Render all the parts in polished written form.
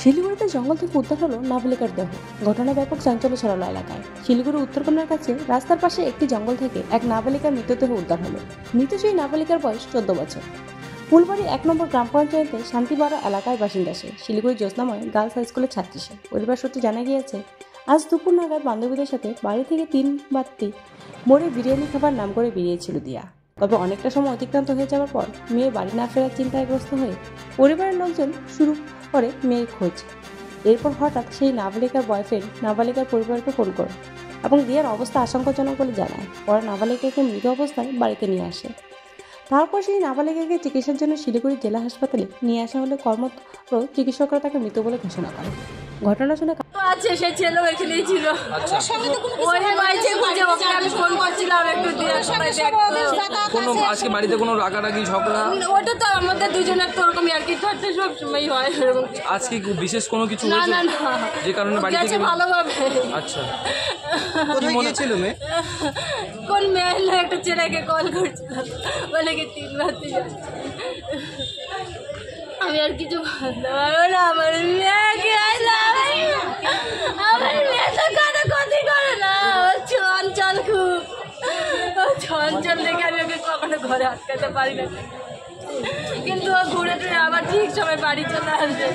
শিলিগুড়িতে জঙ্গল থেকে উদ্ধার হলো নাবালিকার দেহ। ঘটনা ব্যাপক চাঞ্চল্য ছড়ালো এলাকায়। শিলিগুড়ি উত্তরকন্যার কাছে রাস্তার পাশে একটি জঙ্গল থেকে এক নাবালিকার মৃতদেহ উদ্ধার হলো। মৃত সেই নাবালিকার বয়স 14 বছর। ফুলবাড়ি 1 নম্বর গ্রাম পঞ্চায়েতের শান্তিপাড়া এলাকার বাসিন্দা সে। শিলিগুড়ি জ্যোৎস্নাময় গার্লস হাই স্কুলের ছাত্রী সে। পরিবার সূত্রে জানা গিয়েছে, আজ দুপুর নাগাদ বান্ধবীদের সাথে বাড়ি থেকে 3 বাত্তি মোড়ে বিরিয়ানি খাবার নাম করে বেরিয়েছিল দিয়া। তবে অনেকটা সময় অতিক্রান্ত হয়ে যাওয়ার পর মেয়ে বাড়ি না ফেরার চিন্তাগ্রস্ত হয়ে পরিবারের লোকজন শুরু করে মেয়ের খোঁজ। এরপর হঠাৎ সেই নাবালিকার বয়ফ্রেন্ড নাবালিকার পরিবারকে ফোন করে এবং দিয়ার অবস্থা আশঙ্কাজনক বলে জানায়। ওরা নাবালিকাকে মৃত অবস্থায় বাড়িতে নিয়ে আসে। তারপর সেই নাবালিকাকে চিকিৎসার জন্য শিলিগুড়ি জেলা হাসপাতালে নিয়ে আসা হলে কর্মরত চিকিৎসকরা তাকে মৃত বলে ঘোষণা করে। ঘটনা শুনে আছে সে ছেলে এখানেই ছিল। ওই বাইরে খুঁজে ওকে আমি ফোন করছিলাম একটু দিয়ে কোনো আজকে বাড়িতে কোনো রাগারাগি ঝগড়া ওটা তো আমাদের দুজনের তো ওরকম আর কি থাকতে সব সময় হয় এরকম। আজকে বিশেষ কোনো কিছু না হয়েছে না না যে কারণে বাড়ি থেকে ভালোভাবে। আচ্ছা কি মনে ছিল মেয়ে? কোন মেয়ে একটা ছেলেকে কল করছিল বলে কি 3 রাতে আমি আর কিছু বলতে পারবো না। আমার মেয়েকে আমার মেয়ে তো কোনো ক্ষতি করে না। চঞ্চল খুব চঞ্চল দেখে আমি ওকে কখনো ঘরে আটকাতে পারি না, কিন্তু ও ঘুরে টুরে আবার ঠিক সময় বাড়ি চলে আসবে।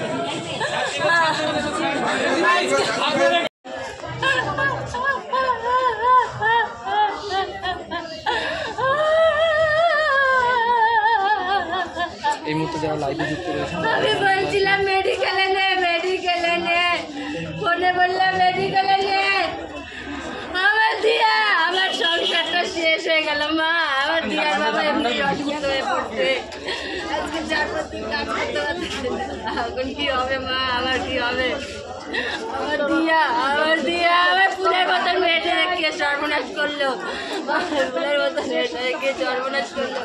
এই মুহূর্তে যারা লাইভে যুক্ত রয়েছে আমি বলছিলাম মেডিকেলে নে ফোনে বললাম মেডিকেলে নে। আমার দিয়া আমার সংসারটা শেষ হয়ে গেল মা। আমার দিয়ার বাবা এমনি অসুস্থ হয়ে পড়ছে। আজকে 4-5 দিন কাজ করতে পারছে না। এখন কি হবে মা? আমার কি হবে? আমার দিয়া আমার ফুলের মতন মেয়েটাকে সর্বনাশ করলো। ফুলের মতন মেয়েটাকে সর্বনাশ করলো।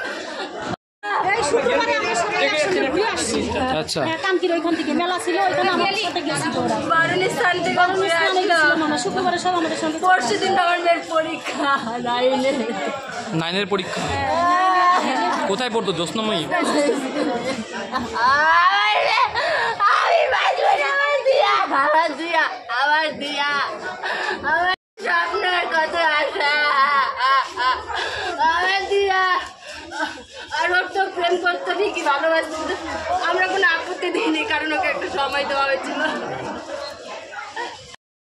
আচ্ছা কামকির ওইখান থেকে মেলা ছিল, ওইখানে আমার সাথে গেছিল ওরা। বারুণী স্থান থেকে ঘুরে আসলো। শুক্রবারে সব আমাদের সঙ্গে। পরশু দিন আমার মেয়ের পরীক্ষা 9-এর পরীক্ষা। কোথায় পড়তো? জ্যোৎস্নাময়ী। আমি বাঁচবো না। আমার দিয়া আমার স্বপ্নের কত আশা। আমার দিয়া আর ওর তো প্রেম করতো ঠিকই, ভালোবাসতো। আমরা কোনো আপত্তি দিইনি, কারণ ওকে একটা সময় দেওয়া হয়েছিল।